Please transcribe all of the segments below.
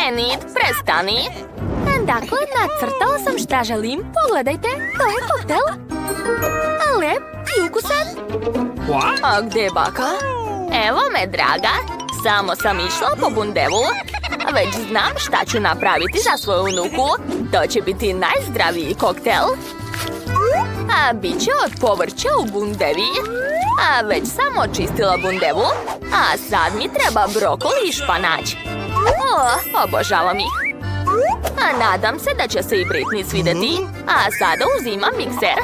Enid, prestani. Dakle, nacrtala sam šta želim. Pogledajte, to je koktel. Lep i ukusan. A gdje je baka? Evo me, draga. Samo sam išla po bundevu. Već znam šta ću napraviti za svoju unuku. To će biti najzdraviji koktel. A bit će od povrća u bundevi. A već sam očistila bundevu. A sad mi treba brokoli i španać. Obožavam ih. A nadam se da će se i Britney svidjeti. A sada uzimam mikser.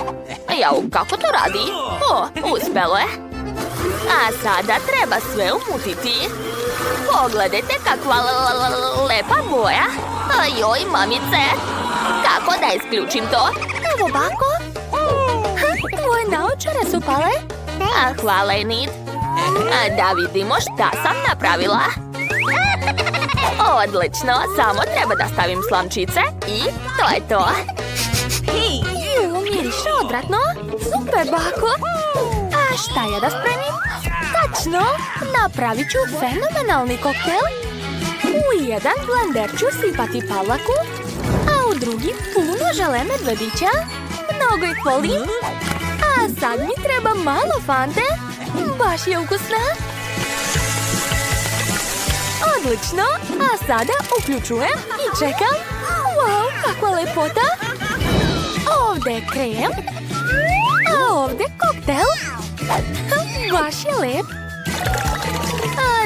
Jau, kako to radi? Uspelo je. A sada treba sve umutiti. Pogledajte kakva lepa boja. Joj, mamice. Kako da isključim to? Evo, bako. Tvoje naočare su pale. Hvala, Enid. Da vidimo šta sam napravila. Odlično, samo treba da stavim slamčice i to je to. Miriše odvratno. Super, bako. A šta ja da spremim? Tačno, napravit ću fenomenalni koktel. U jedan blender ću sipati pavlaku, a u drugi puno žele medvedića. Mnogo ih volim. A sad mi treba malo fante. Baš je ukusna. Odlično, a sada uključujem i čekam. Wow, kakva lepota. Ovdje je krem, a ovdje koktel. Baš je lep.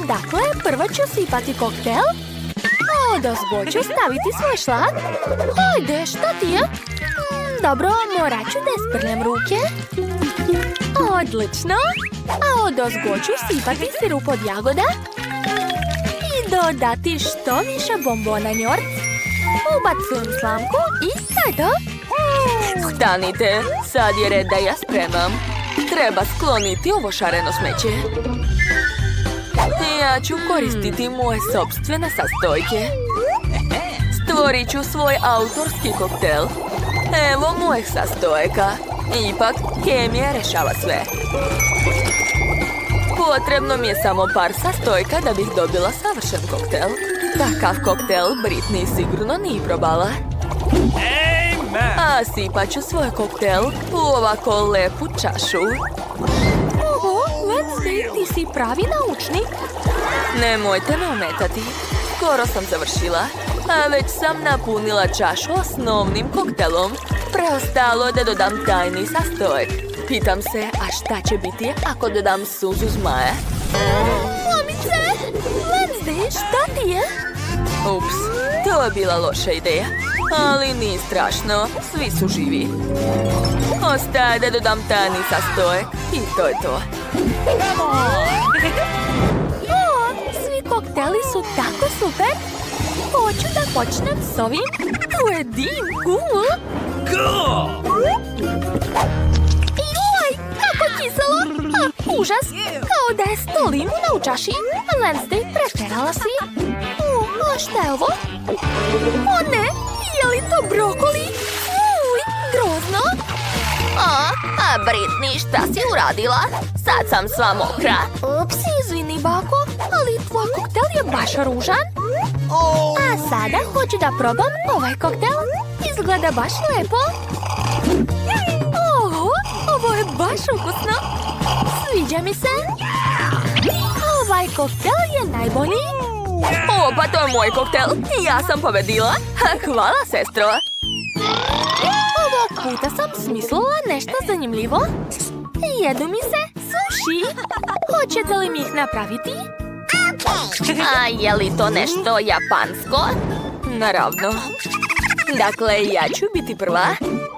Dakle, prvo ću sipati koktel. Odozgo ću staviti svoj šlag. Ajde, šta ti je? Dobro, morat ću da isprljam ruke. Odlično. A odozgo ću sipati sirup od jagoda. I dodati što više bombona njord. Ubacujem slamku i to. Stanite, sad je red da ja spremam. Treba skloniti ovo šareno smeće. Ja ću koristiti moje sopstvene sastojke. Stvorit ću svoj autorski koktel. Evo mojih sastojka. Ipak, kemija rešava sve. Potrebno mi je samo par sastojka da bih dobila savršen koktel. Takav koktel Britney sigurno nije probala. A sipat ću svoj koktel u ovako lepu čašu. Oho, Wednesday, ti si pravi naučnik. Nemojte me ometati. Skoro sam završila. A već sam napunila čašu osnovnim koktelom. Preostalo da dodam tajni sastojak. Pitam se, a šta će biti ako dodam suzu zmaja? Mamice! Wednesday, šta ti je? Ups, to je bila loša ideja. Ali nije strašno, svi su živi. Ostaje da dodam tajni sastojak i to je to. Svi kokteli su tako super. Hoću da počnem s ovim. Tu je dim, cool. Joj, kako kiselo. Užas, kao da je 100 limuna u čaši. Wednesday, preterala si. A šta je ovo? O ne, je li to brokoli? Uj, grozno. Britney, šta si uradila? Sad sam sva mokra. Ups, izvini, bako, ali tvoj koktel je baš ružan. A sada hoću da probam ovaj koktel. Izgleda baš lepo. Ovo je baš ukusno. Sviđa mi se. Ovaj koktel je najbolji. Pa to je moj koktel. Ja sam pobedila. Hvala, sestro. Ovog puta sam smislila nešto zanimljivo. Jedu mi se sushi. Hoćete li mi ih napraviti? A je li to nešto japansko? Naravno. Dakle, ja ću biti prva.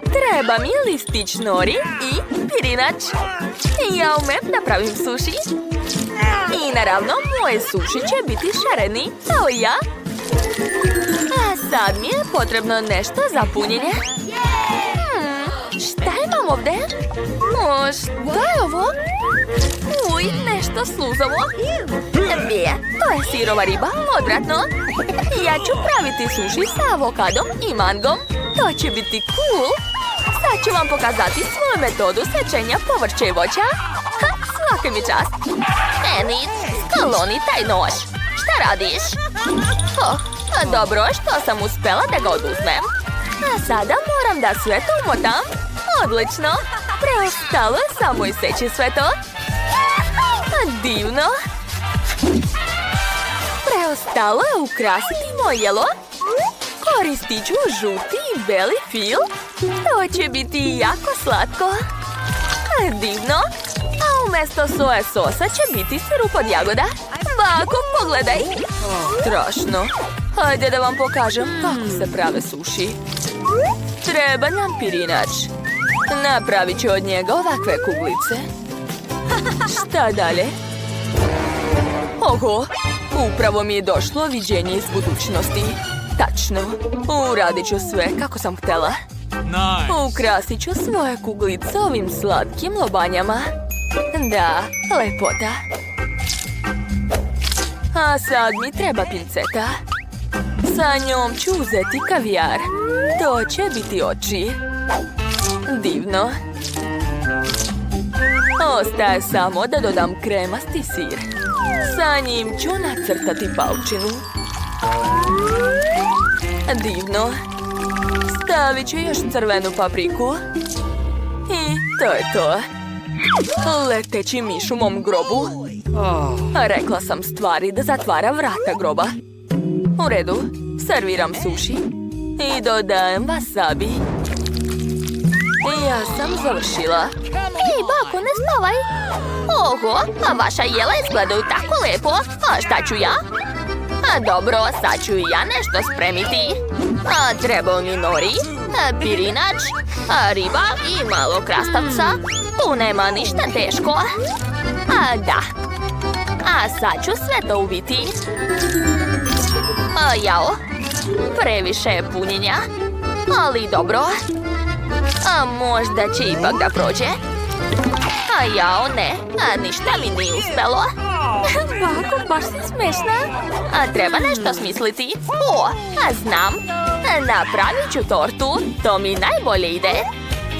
Treba mi listić nori i pirinač. Ja umem da pravim sushi. I naravno, moje suši će biti šareni, kao ja. A sad mi je potrebno nešto za punjenje. Šta imam ovdje? Šta je ovo? Uj, nešto sluzavo. To je sirova riba, odvratno. Ja ću praviti suši sa avokadom i mangom. To će biti cool. Sad ću vam pokazati svoju metodu sečenja povrća i voća. Svaka mi čast. Enid, skloni taj nož. šta radiš? Dobro, što sam uspela da ga oduzmem. A sada moram da sve to umotam. Odlično. Preostalo je samo iseći sve to. Divno. Preostalo je ukrasiti moje jelo. Koristit ću žuti i beli fil. To će biti jako slatko. Divno. A umjesto soja sosa će biti sirup od jagoda. Bako, pogledaj. Strašno. Hajde da vam pokažem kako se prave suši. Treba nam pirinač. Napravit ću od njega ovakve kuglice. Šta dalje? Oho, upravo mi je došlo viđenje iz budućnosti. Tačno, uradit ću sve kako sam htjela. Ukrasit ću svoje kuglice ovim slatkim lobanjama. Da, lepota. A sad mi treba pinceta. Sa njom ću uzeti kavijar. To će biti oči. Divno. Ostaje samo da dodam kremasti sir. Sa njim ću nacrtati paučinu. Divno. Stavit ću još crvenu papriku. I to je to. Leteći miš u mom grobu. Rekla sam stvari da zatvara vrata groba. U redu, serviram suši. I dodajem wasabi. Ja sam završila. Ej, bako, ne stavaj. Oho, a vaša jela izgledaju tako lepo. A šta ću ja? A dobro, sad ću i ja nešto spremiti. A treba mi nori, pirinač, riba i malo krastavca. Tu nema ništa teško. A da. A sad ću sve to uviti. Jao, previše je punjenja. Ali dobro. A možda će ipak da prođe. A jao, ne. A ništa mi nije uspelo. Bako, baš si smešna. A treba nešto smisliti. A znam. Napravit ću tortu. To mi najbolje ide.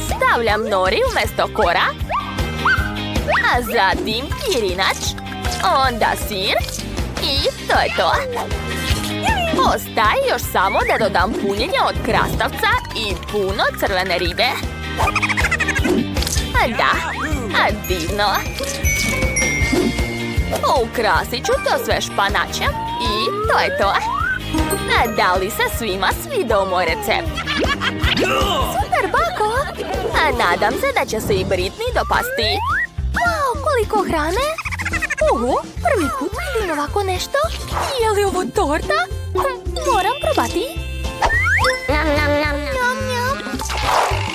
Stavljam nori umjesto kora. A zatim pirinač. Onda sir. I to je to. Ostaje još samo da dodam punjenje od krastavca i puno crvene ribe. A da, divno. Ukrasit ću to sve španačem i to je to. Da li se svima svidao moj recept? Super, bako! Nadam se da će se i Britney dopasti. Wow, koliko hrane! Oho, prvi put vidim ovako nešto. Je li ovo torta? Moram probati. Njam, njam.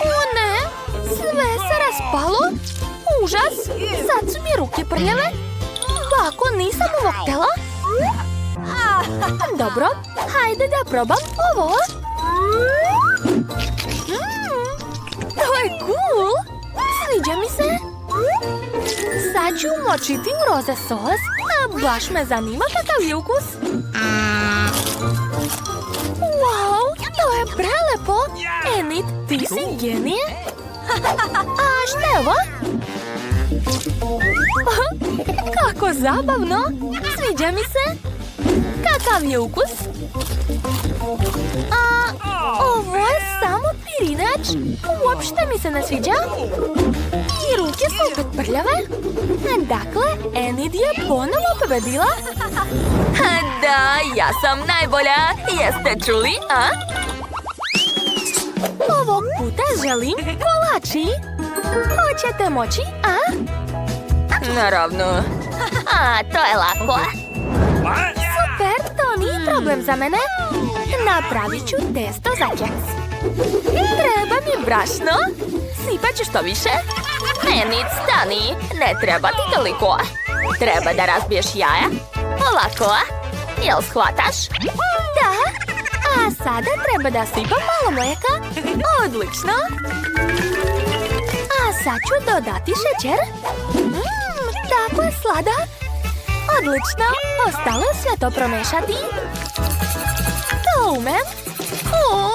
O ne, sve se raspalo. Užas, sad su mi ruke prljave. Bako, nisam ovo htjela. Dobro, hajde da probam ovo. To je cool. Sviđa mi se. Sad ću umočiti u roze sos, a baš me zanima kakav je ukus. Wow, to je prelepo. Enid, ti si genije. A šta je ovo? Kako zabavno. Sviđa mi se. Kakav je ukus? A ovo je samo pirinač. Uopšte mi se ne sviđa. I ruke su opet prljave. Dakle, Enid je ponovo pobedila. Da, ja sam najbolja. Jeste čuli, a? Ovog puta želim kolači. Hoćete moći, a? Naravno. A, to je lako. Super, to nije problem za mene. Napravit ću testo za keks. Treba mi brašno. Sipat ću što više. Enid, stani. Ne treba ti toliko. Treba da razbiješ jaja. Ovako. Jel shvataš? Da. A sada treba da sipam malo mlijeka. Odlično. A sad ću dodati šećer. Tako je sladak. Odlično. Ostalo je sve to promešati. To umem. O,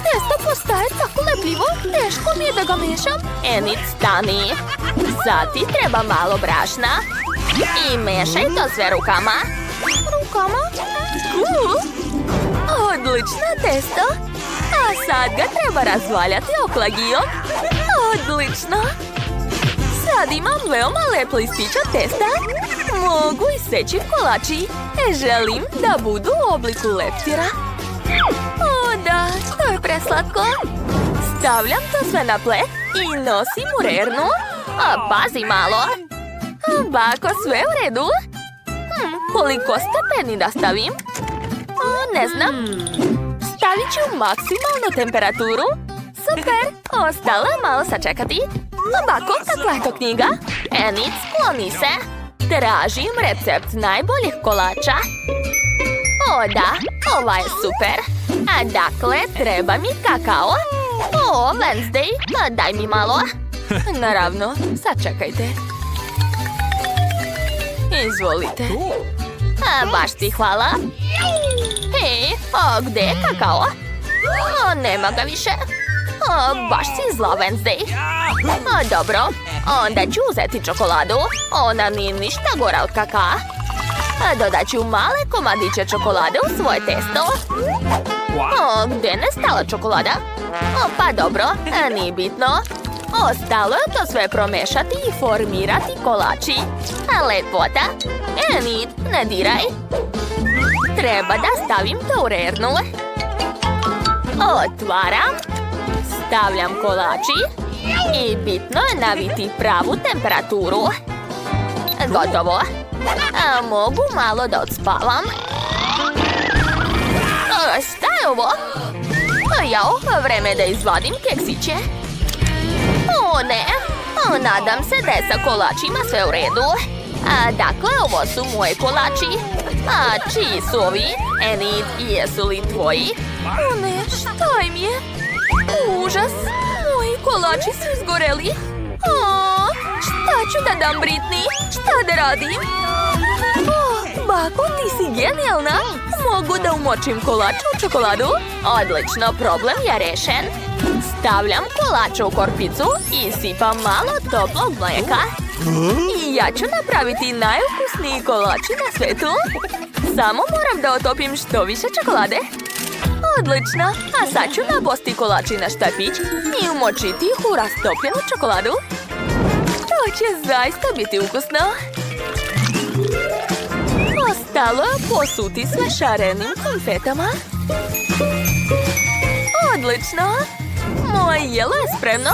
testo postaje tako lepljivo. Teško mi je da ga mešam. Enid, stani. Sad ti treba malo brašna. I mešaj to sve rukama. rukama. Odlično testo. A sad ga treba razvaljati oklagijom. Odlično. Sad imam veoma lep listić od testa. Mogu iseći kolači. Želim da budu u obliku leptira. O da, to je preslatko. Stavljam to sve na plet i nosim u rernu. A pazi malo. Bako, sve u redu? Koliko stepeni da stavim? Ne znam. Stavit ću maksimalnu temperaturu. Super, ostalo je malo sačekati. Bako, kakva je to knjiga? Enid, skloni se. Tražim recept najboljih kolača. O da, ova je super. A dakle, treba mi kakao. O, Wednesday, daj mi malo. Naravno, sačekajte. Izvolite. Baš ti hvala. Hej, gde je kakao? Nema ga više. Baš si zla, Wednesday. Dobro, onda ću uzeti čokoladu. Ona nije ništa gora od kakaa. Dodat ću male komadiće čokolade u svoje testo. Gde je nestala čokolada? Pa dobro, nije bitno. Ostalo je to sve promešati i formirati kolači. Lepota. Enid, ne diraj. Treba da stavim to u rernu. Otvaram. Stavljam kolači. I bitno je naviti pravu temperaturu. Gotovo. Mogu malo da odspavam. Šta je ovo? Jao, vreme da izvadim keksiće. O ne, nadam se da je sa kolačima sve u redu. Dakle, ovo su moji kolači. A čiji su ovi? Enid, jesu li tvoji? O ne, šta im je? Užas, moji kolači su izgoreli. Šta ću da dam Britney? Šta da radim? Bako, ti si genijalna. Mogu da umočim kolač u čokoladu? Odlično, problem je rešen. Stavljam kolača u korpicu i sipam malo toplog mlijeka. I ja ću napraviti najukusniji kolači na svetu. Samo moram da otopim što više čokolade. Odlično, a sad ću nabosti kolači na štapić i umočiti ih u rastopljenu čokoladu. To će zaista biti ukusno. Ostalo je posuti sve šarenim konfetama. Odlično! Moje jelo je spremno.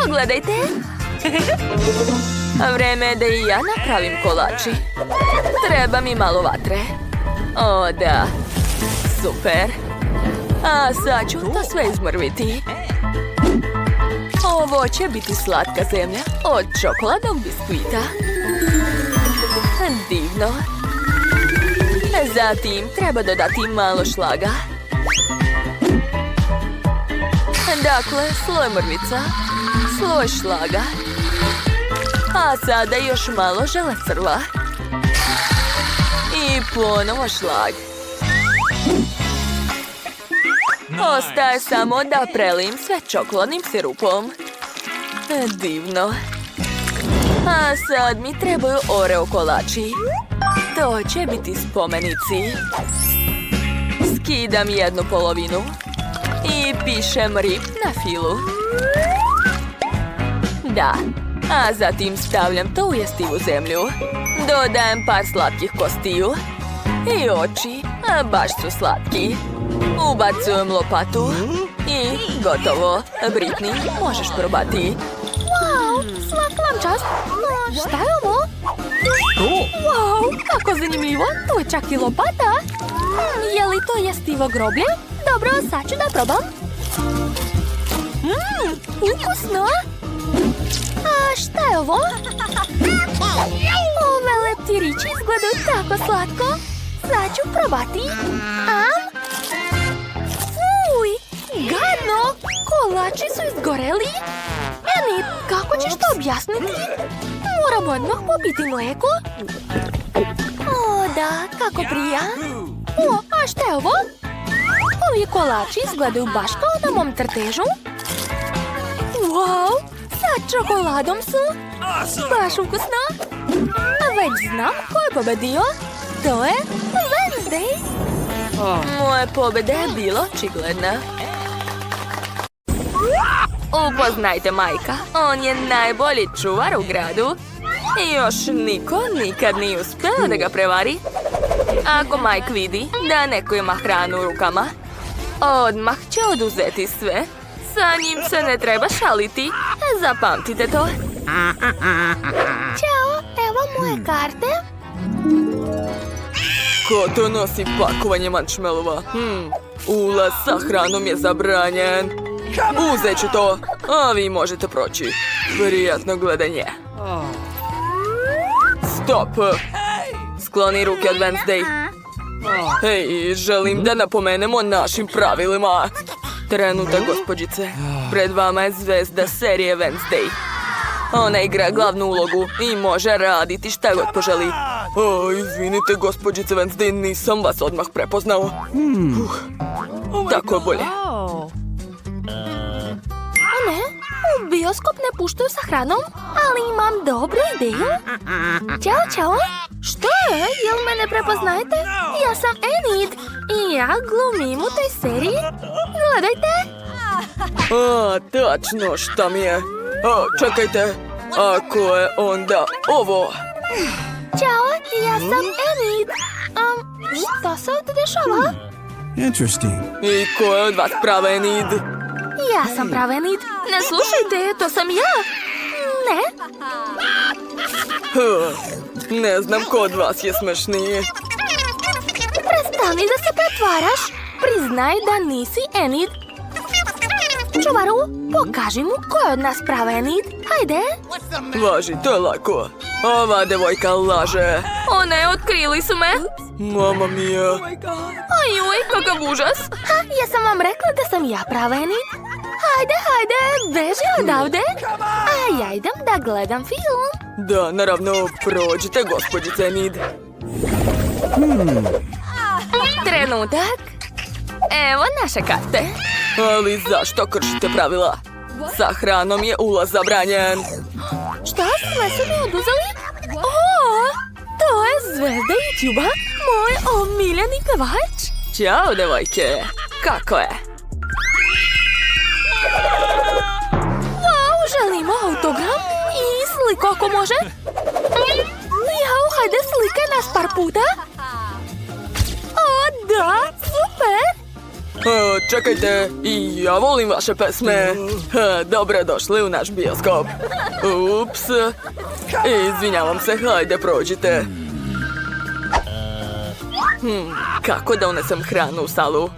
Pogledajte. Vreme je da i ja napravim kolači. Treba mi malo vatre. O da, super. A sad ću to sve izmrviti. Ovo će biti slatka zemlja od čokoladnog biskvita. Divno. Zatim treba dodati malo šlaga. Dakle, sloj mrvica, sloj šlaga. A sada još malo želecrva. I ponovo šlag. Ostaje samo da prelijim sve čokoladnim sirupom. Divno. A sad mi trebaju Oreo kolači. To će biti spomenici. Skidam jednu polovinu i pišem RIP na filu. Da, a zatim stavljam to u jestivu zemlju. Dodajem par slatkih kostiju i oči, a baš su slatki. Ubacujem lopatu i gotovo. Britney, možeš probati. Wow, svaka vam čast. Šta je ovo? Wow, kako zanimljivo. Tu je čak i lopata. Je li to jestivo groblje? Dobro, sad ću da probam. Ukusno. A šta je ovo? Ove leptirići izgledaju tako slatko. Sad ću probati. Fuj, gadno. Kolači su izgoreli. Enid, kako ćeš to objasniti? Moram odmah popiti mlijeko. O, da, kako prija. O, a šta je ovo? Ovi kolači izgledaju baš kao na mom crtežu. Wow, sa čokoladom su. Baš ukusno. A već znam ko je pobedio. To je Wednesday. Wednesday? Moja pobjeda je bila očigledna. Upoznajte Majka. On je najbolji čuvar u gradu. I još niko nikad nije uspeo da ga prevari. Ako Mike vidi da neko ima hranu u rukama, odmah će oduzeti sve. Sa njim se ne treba šaliti. Zapamtite to. Ćao, evo moje karte. Ko to nosi pakovanje marshmallova? Ulaz sa hranom je zabranjen. Uzet ću to, a vi možete proći. Prijatno gledanje. Stop! Skloni ruke od Wednesday. Hej, želim da napomenemo našim pravilima. Trenutak, gospođice. Pred vama je zvezda serije Wednesday. Ona igra glavnu ulogu i može raditi šta god poželi. Izvinite, gospođice Wednesday, nisam vas odmah prepoznao. Tako je bolje. Ne, u bioskop ne puštaju sa hranom, ali imam dobru ideju. Ćao, čao. Što je? Jel mene prepoznajete? Ja sam Enid i ja glumim u toj seriji. Gledajte. Tačno šta mi je. Čekajte, ako je onda ovo? Ćao, ja sam Enid. Šta se ovdje dešava? Interesting. I ko je od vas prava Enid? Ja sam prava Enid. Ne slušajte, to sam ja. Ne. Ne znam ko od vas je smešniji. Prestani da se pretvaraš. Priznaj da nisi Enid. Čuvaru, pokaži mu ko je od nas prava Enid. Hajde. Važi, to je lako. Ova devojka laže. Ne, otkrili su me. Mama mia. Ajuj, kakav užas. Ja sam vam rekla da sam ja prava Enid. Hajde, beži odavde. A ja idem da gledam film. Da, naravno, prođite, gospođice Enid. Trenutak. Evo naše karte. Ali zašto kršite pravila? Sa hranom je ulaz zabranjen. Šta sve su mi oduzeli? To je zvezda YouTube-a, moj omiljeni pevač. Ćao, devojke. Kako je? Wow, želimo autogram i sliku ako može. Jao, hajde slikaj nas par puta. Da, super. Čekajte, i ja volim vaše pesme. Dobrodošli u naš bioskop. Ups. Izvinjavam se, hajde prođite. Kako da unesem hranu u salu?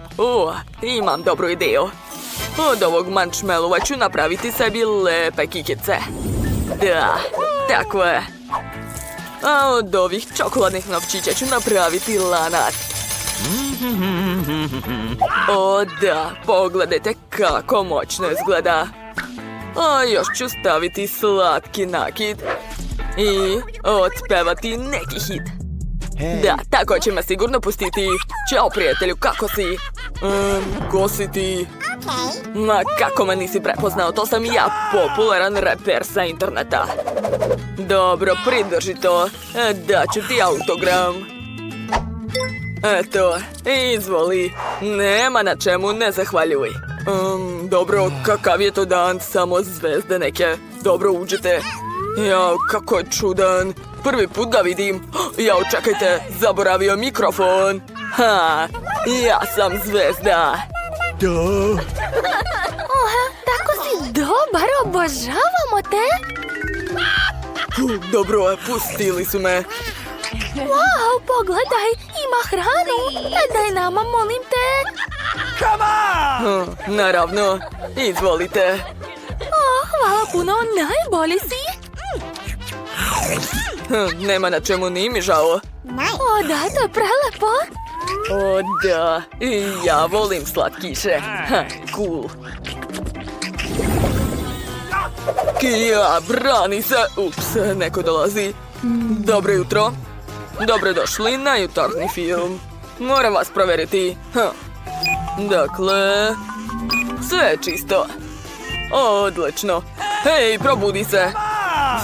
Imam dobru ideju. Od ovog marshmallova ću napraviti sebi lepe kikice. Da, tako je. A od ovih čokoladnih novčića ću napraviti lanat. Da, pogledajte kako moćno izgleda. A još ću staviti slatki nakit i otpevati neki hit. Da, tako će me sigurno pustiti. Ćao, prijatelju, kako si? Ko si ti? Ma, kako me nisi prepoznao, to sam ja, popularan reper sa interneta. Dobro, pridrži to. Daću ti autogram. Eto, izvoli. Nema na čemu, ne zahvaljuj. Dobro, kakav je to dan, samo zvezde neke. Dobro, uđite. Jao, kako je čudan. Prvi put ga vidim. Jao, čekajte, zaboravio mikrofon. Ja sam zvezda. Tako si dobar, obožavamo te. Dobro, pustili su me. Wow, pogledaj, ima hranu. Daj nama, molim te. Naravno, izvolite. Hvala puno, najbolji si. Nema na čemu, ni mi žao. Da, to je prelepo. Da, i ja volim slatkiše. Cool. Kija, brani se. Ups, neko dolazi. Dobro jutro. Dobrodošli na jutarnji film. Moram vas provjeriti. Dakle, sve je čisto. Odlično. Hej, probudi se.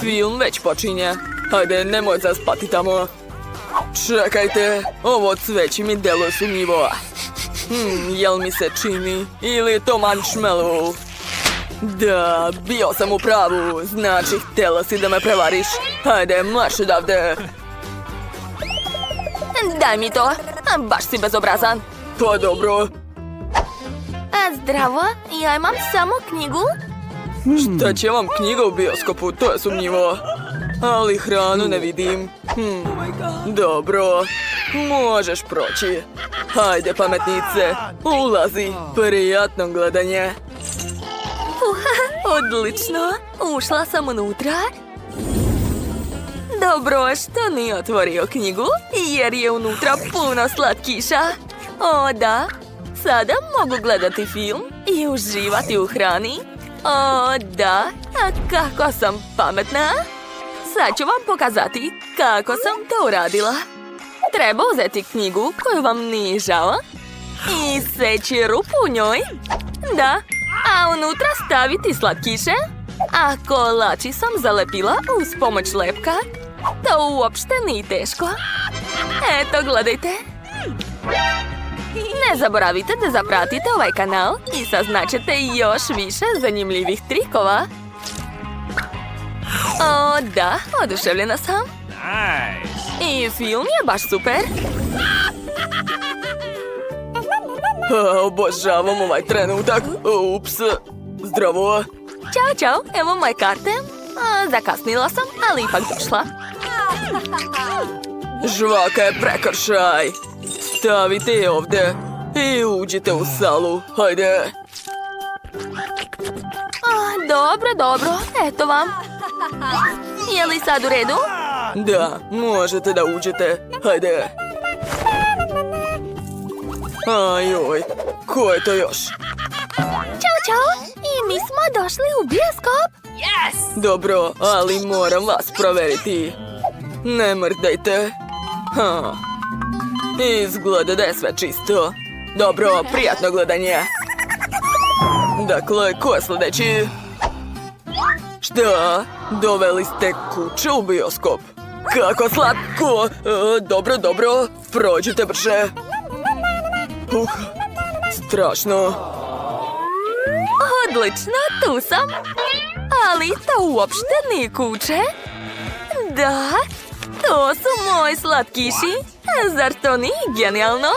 Film već počinje. Hajde, nemoj zaspati tamo. Čekajte, ovo cveće mi deluje sumnjivo. Jel mi se čini? Ili je to marshmallow? Da, bio sam u pravu. Znači, htjela si da me prevariš. Hajde, marš odavde. Daj mi to, baš si bezobrazan. Pa dobro. Zdravo, ja imam samo knjigu. Šta će vam knjiga u bioskopu, to je sumnjivo. Ali hranu ne vidim. Dobro, možeš proći. Hajde, pametnice, ulazi. Prijatno gledanje. Odlično, ušla sam unutra. Dobro, što nije otvorio knjigu, jer je unutra puno slatkiša. O da, sada mogu gledati film i uživati u hrani. O da, a kako sam pametna. Sad ću vam pokazati kako sam to uradila. Treba uzeti knjigu koju vam nije žao i seći rupu u njoj. Da, a unutra staviti slatkiše. A kolači sam zalepila uz pomoć lepka. To uopšte nije teško. Eto, gledajte. Ne zaboravite da zapratite ovaj kanal i saznaćete još više zanimljivih trikova. O da, oduševljena sam. I film je baš super. Obožavam ovaj trenutak. Ups, zdravo. Ćao, čao, evo moje karte. Zakasnila sam, ali ipak došla. Žvaka je prekršaj. Stavite je ovdje i uđite u salu. Hajde. Dobro, eto vam. Je li sad u redu? Da, možete da uđete. Hajde. Ajoj, ko je to još? Ćao, i mi smo došli u bioskop. Dobro, ali moram vas proveriti. Ne mrdajte. Izgleda da je sve čisto. Dobro, prijatno gledanje. Dakle, ko je sljedeći? Šta? Doveli ste kuće u bioskop? Kako slatko! Dobro, prođite brže. Strašno. Odlično, tu sam. Ali to uopšte nije kuće. Da, to su moji slatkiši. Zar to nije genijalno?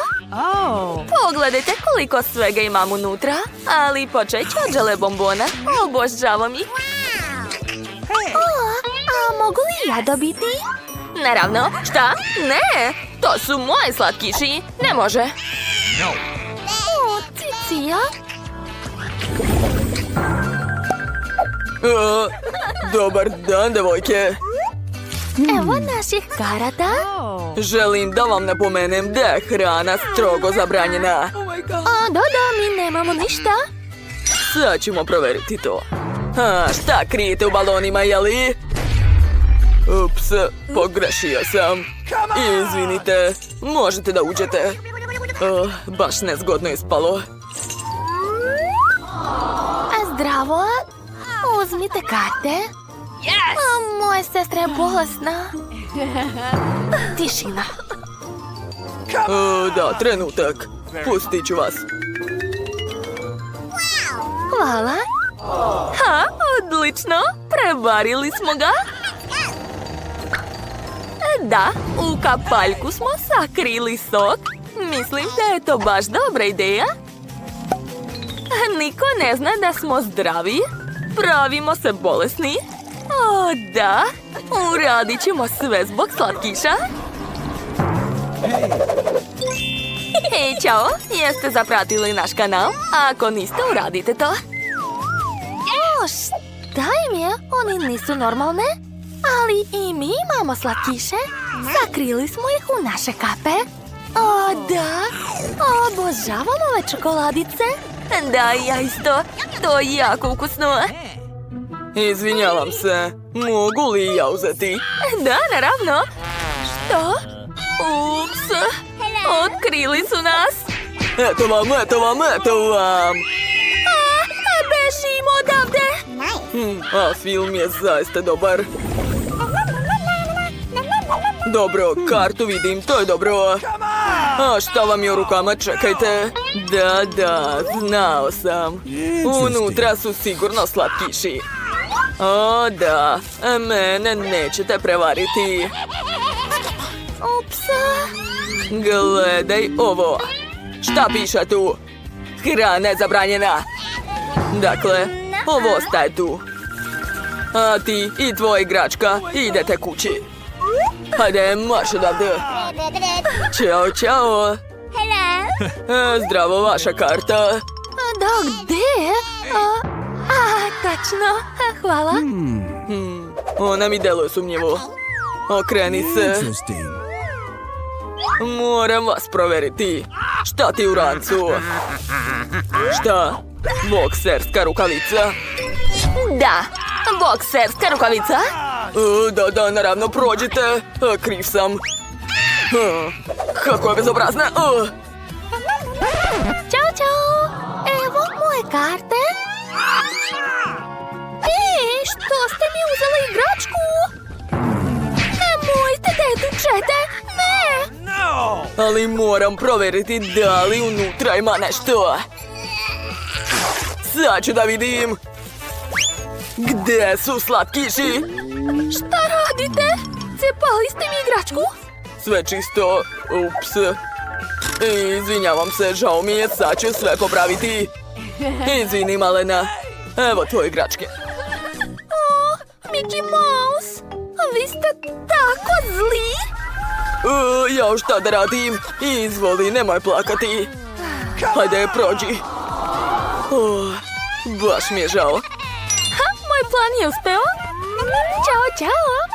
Pogledajte koliko svega imam unutra. Ali počet ću od žele bombona. Obožavam ih. A mogu li ja dobiti? Naravno, šta? Ne, to su moji slatkiši. Ne može. O, Cicija. Dobar dan, devojke. Evo naših karata. Želim da vam napomenem da je hrana strogo zabranjena. Da, mi nemamo ništa. Sad ćemo provjeriti to. Šta krijete u balonima, jeli? Ups, pogrešio sam. Izvinite, možete da uđete. Baš nezgodno ispalo. Zdravo, uzmite karte. Moja sestra je bolesna. Tišina. Da, trenutak. Pustit ću vas. Hvala. Odlično, prevarili smo ga. Da, u kapaljku smo sakrili sok. Mislim da je to baš dobra ideja. Niko ne zna da smo zdravi. Pravimo se bolesni. O, da. Uradit ćemo sve zbog slatkiša. Hej, čao. Jeste zapratili naš kanal? Ako niste, uradite to. O, šta im je? Oni nisu normalne. Ali i mi imamo slatkiše. Sakrili smo ih u naše kape. O, da. Obožavam ove čokoladice. Da, ja isto. To je jako ukusno. Izvinjavam se. Mogu li ja uzeti? Da, naravno. Što? Ups. Otkrili su nas. Eto vam. Bežimo odavde. A film je zaista dobar. Dobro, kartu vidim, to je dobro. A šta vam je u rukama, čekajte. Da, znao sam. Unutra su sigurno slatkiši. O, da, mene nećete prevariti. Ups. Gledaj ovo. Šta piše tu? Hrana je zabranjena. Dakle, ovo ostaje tu. A ti i tvoja igračka idete kući. Hajde, marš odavde. Ćao. Zdravo, vaša karta. Da, gde? Tačno. Hvala. Ona mi deluje sumnjivo. Okreni se. Moram vas proveriti. Šta ti u rancu? Šta? Bokserska rukavica? Da, bokserska rukavica. Da, naravno, prođite. Kriv sam. Kako je bezobrazna. Ćao. Evo moje karte. Što ste mi uzeli igračku? Nemojte da je tučete. Ne. Ali moram proveriti da li unutra ima nešto. Sad ću da vidim. Gde su slatkiši? Šta radite? Cepali ste mi igračku? Sve čisto. Ups. Izvinjavam se, žao mi je, sad ću sve popraviti. Izvini, malena. Evo tvoje igračke. Mickey Mouse, vi ste tako zli. Ja šta da radim? Izvoli, nemoj plakati. Hajde, prođi. Baš mi je žao. Moj plan je uspeo. Ćao.